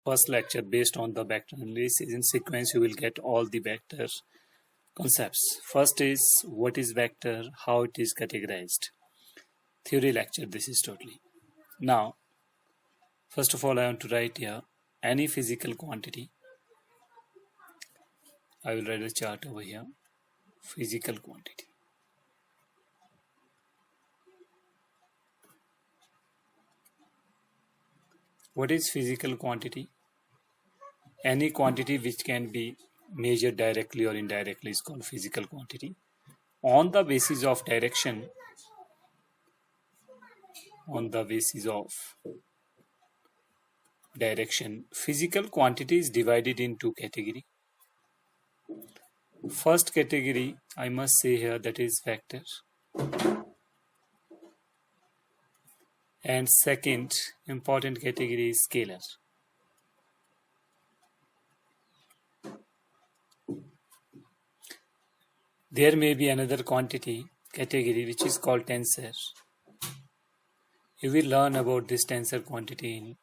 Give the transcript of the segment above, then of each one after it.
first lecture based on the vector analysis. In sequence, you will get all the vector concepts. First is what is vector, how it is categorized. Theory lecture, this is totally. Now, first of all, I want to write here any physical quantity. I will write a chart over here. Physical quantity. What is physical quantity? Any quantity which can be measured directly or indirectly is called physical quantity. On the basis of direction, physical quantity is divided in two categories. First category, I must say here, that is vector. And second important category is scalar. There may be another quantity category which is called tensor. You will learn about this tensor quantity in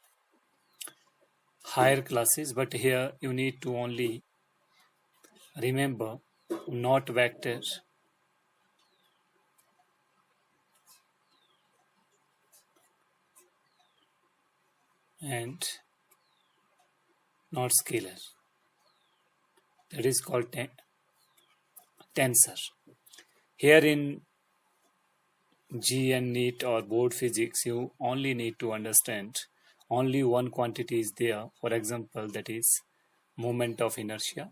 higher classes, but here you need to only remember not vector and not scalar. That is called tensor. Here in GN NEET or board physics, you only need to understand only one quantity is there. For example, that is moment of inertia.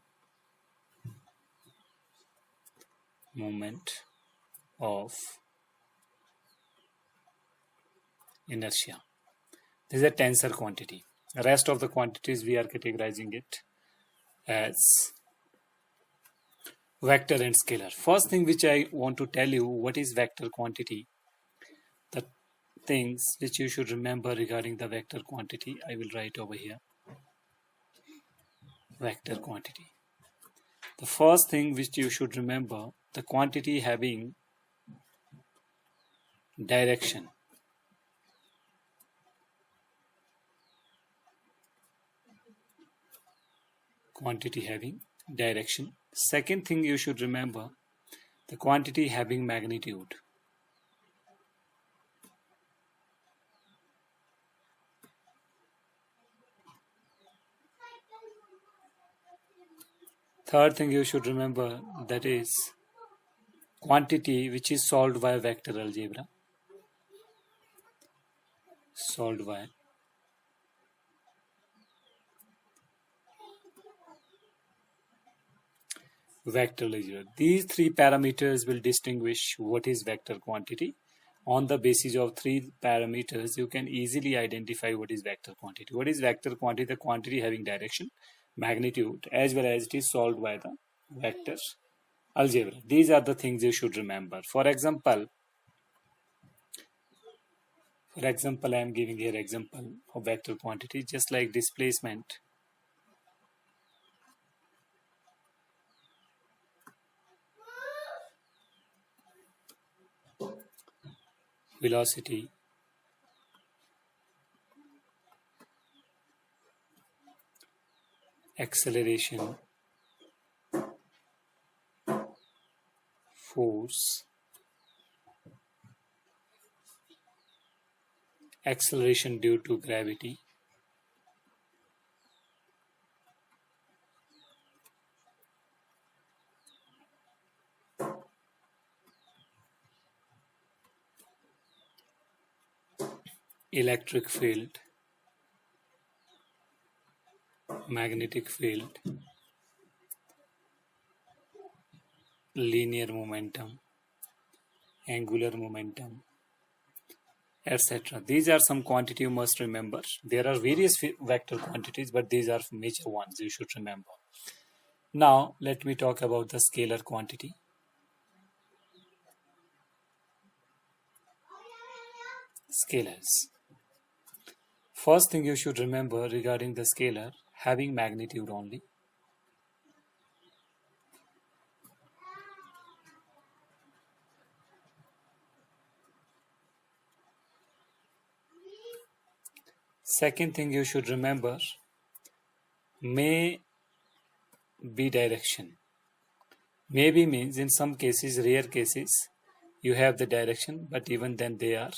Moment of inertia. This is a tensor quantity. The rest of the quantities we are categorizing it as vector and scalar. First thing which I want to tell you, what is vector quantity? The things which you should remember regarding the vector quantity, I will write over here. Vector quantity. The first thing which you should remember, the quantity having direction. Quantity having direction. Second thing you should remember, the quantity having magnitude. Third thing you should remember, that is quantity which is solved by vector algebra. Solved by vector algebra. These three parameters will distinguish what is vector quantity. On the basis of three parameters, you can easily identify what is vector quantity. What is vector quantity? The quantity having direction, magnitude, as well as it is solved by the vector algebra. These are the things you should remember. For example, I am giving here example of vector quantity, just like displacement. Velocity, acceleration, force, acceleration due to gravity, electric field, magnetic field, linear momentum, angular momentum, etc. These are some quantity you must remember. There are various vector quantities, but these are major ones you should remember. Now let me talk about the scalar quantity. Scalars. First thing you should remember regarding the scalar, having magnitude only. Second thing you should remember, may be direction. Maybe means in some cases, rare cases, you have the direction, but even then they are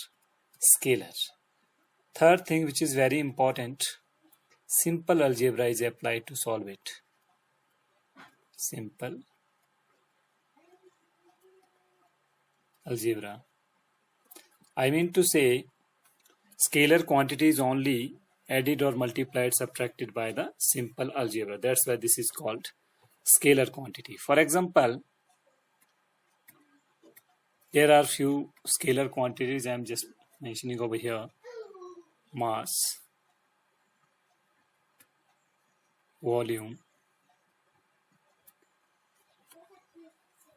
scalar. Third thing which is very important, simple algebra is applied to solve it. Simple algebra. I mean to say, scalar quantity is only added or multiplied, subtracted by the simple algebra. That's why this is called scalar quantity. For example, there are few scalar quantities I am just mentioning over here. Mass, volume,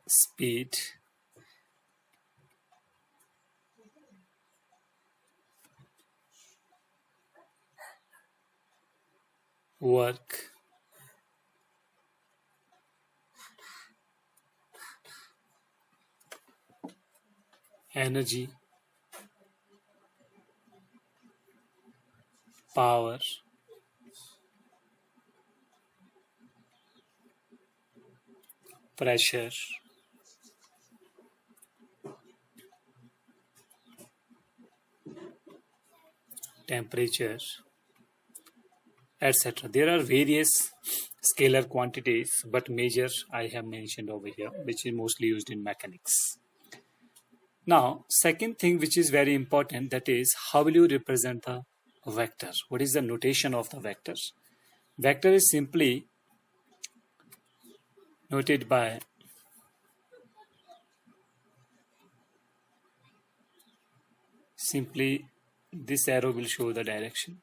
speed, work, energy, power, pressure, temperature, etc. There are various scalar quantities, but major I have mentioned over here, which is mostly used in mechanics. Now, second thing which is very important, that is how will you represent the vector? What is the notation of the vector? Vector is simply noted by simply this arrow will show the direction,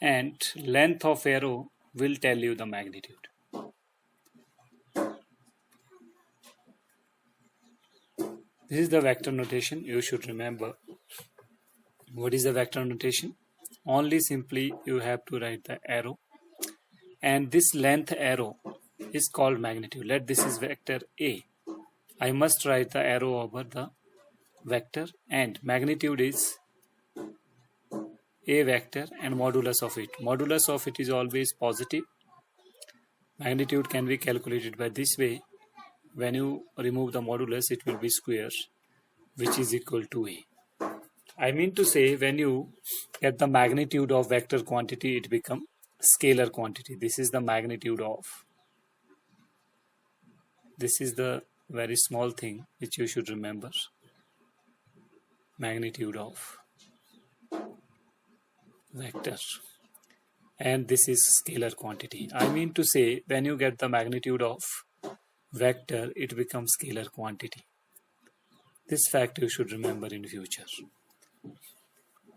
and length of arrow will tell you the magnitude. This is the vector notation. You should remember. What is the vector notation? Only simply you have to write the arrow, and this length arrow is called magnitude. Let this is vector A. I must write the arrow over the vector, and magnitude is A vector and modulus of it. Modulus of it is always positive. Magnitude can be calculated by this way. When you remove the modulus, it will be square, which is equal to A. I mean to say, when you get the magnitude of vector quantity, it becomes scalar quantity. This is the magnitude of. This is the very small thing which you should remember. Magnitude of vector. And this is scalar quantity. I mean to say, when you get the magnitude of vector, it becomes scalar quantity. This fact you should remember in future.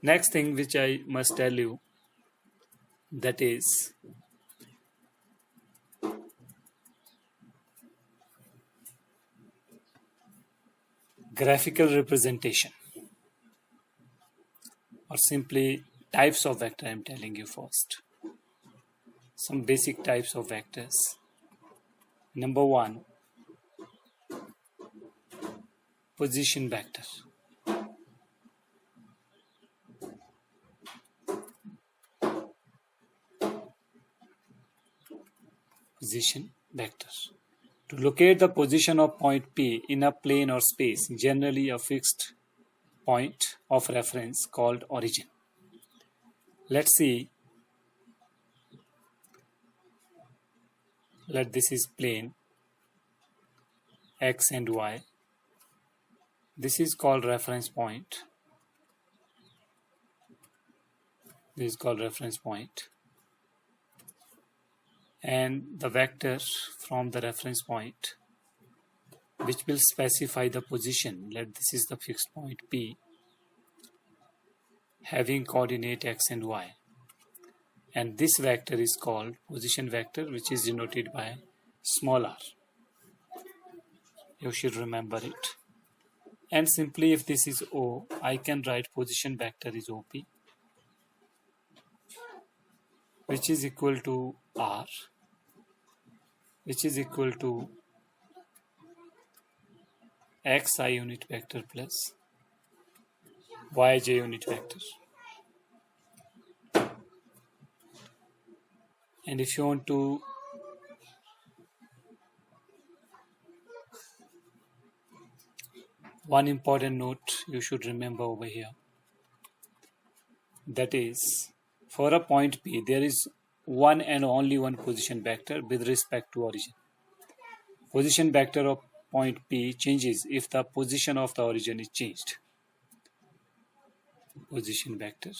Next thing which I must tell you, that is graphical representation, or simply types of vector. I am telling you first. Some basic types of vectors. Number one, position vector. Position vector. To locate the position of point P in a plane or space, generally a fixed point of reference called origin. Let's see. Let this is plane X and Y. This is called reference point. This is called reference point. And the vector from the reference point, which will specify the position. Let this is the fixed point P, having coordinate X and Y. And this vector is called position vector, which is denoted by small r. You should remember it. And simply if this is O, I can write position vector is OP, which is equal to R, which is equal to xi unit vector plus yj unit vector. And if you want to one important note you should remember over here, that is, for a point P there is one and only one position vector with respect to origin. Position vector of point P changes if the position of the origin is changed. Position vector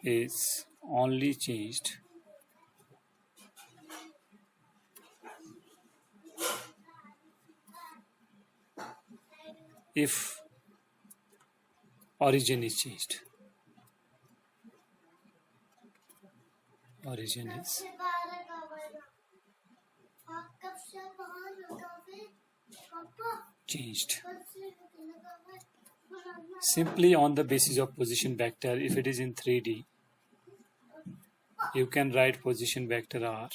is only changed if origin is changed. Origin is changed. Simply on the basis of position vector, if it is in 3D, you can write position vector R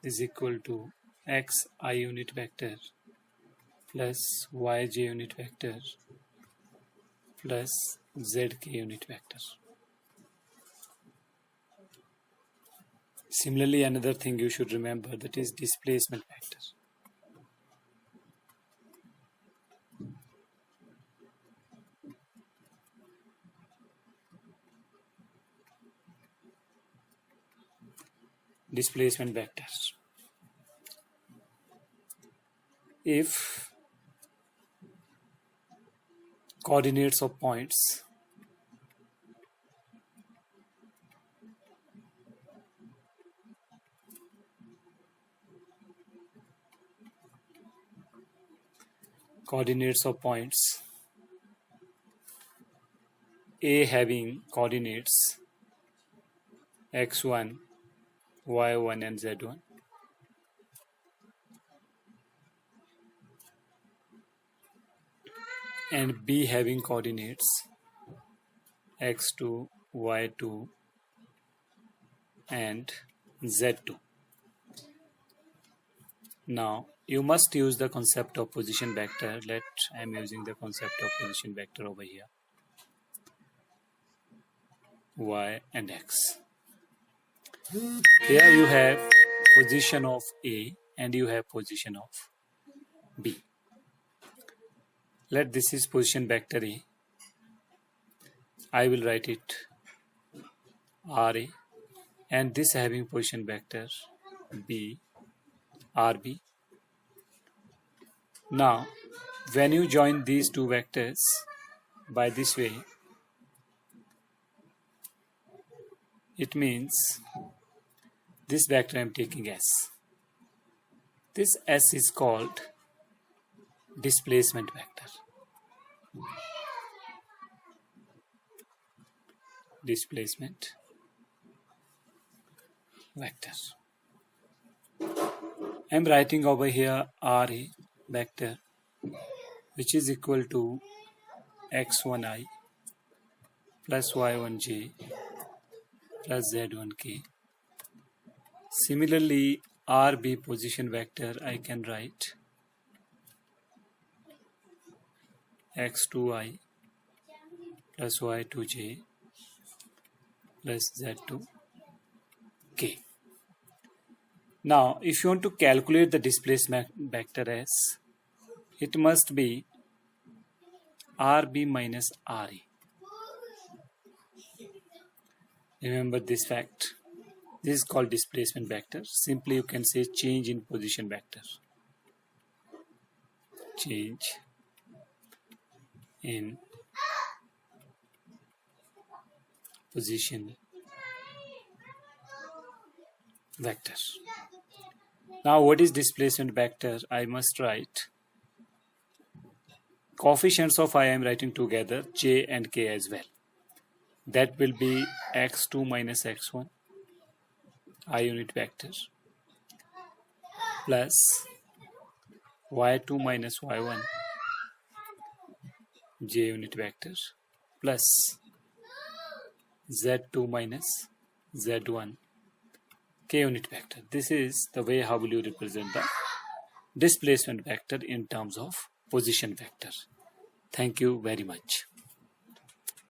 is equal to xi unit vector plus yj unit vector plus zk unit vector. Similarly, another thing you should remember, that is displacement vector. Displacement vectors. If coordinates of points A having coordinates x1, y1 and z1, and B having coordinates x2, y2 and z2. Now you must use the concept of position vector. I am using the concept of position vector over here, y and x. Here you have position of A and you have position of B. Let this is position vector A. I will write it RA, and this having position vector B, RB. Now when you join these two vectors by this way, it means this vector I am taking S. This S is called displacement vector. Displacement vector. I am writing over here RA vector, which is equal to x1i plus y1j plus z1k. Similarly, RB position vector I can write x2i plus y2j plus z2k. Now, if you want to calculate the displacement vector S, it must be RB minus RA. Remember this fact. This is called displacement vector. Simply you can say change in position vector. Change in position vector. Now what is displacement vector? I must write coefficients of I am writing together, j and k as well. That will be x2 minus x1 I unit vector plus y2 minus y1 j unit vector plus z2 minus z1 k unit vector. This is the way how will you represent the displacement vector in terms of position vector. Thank you very much.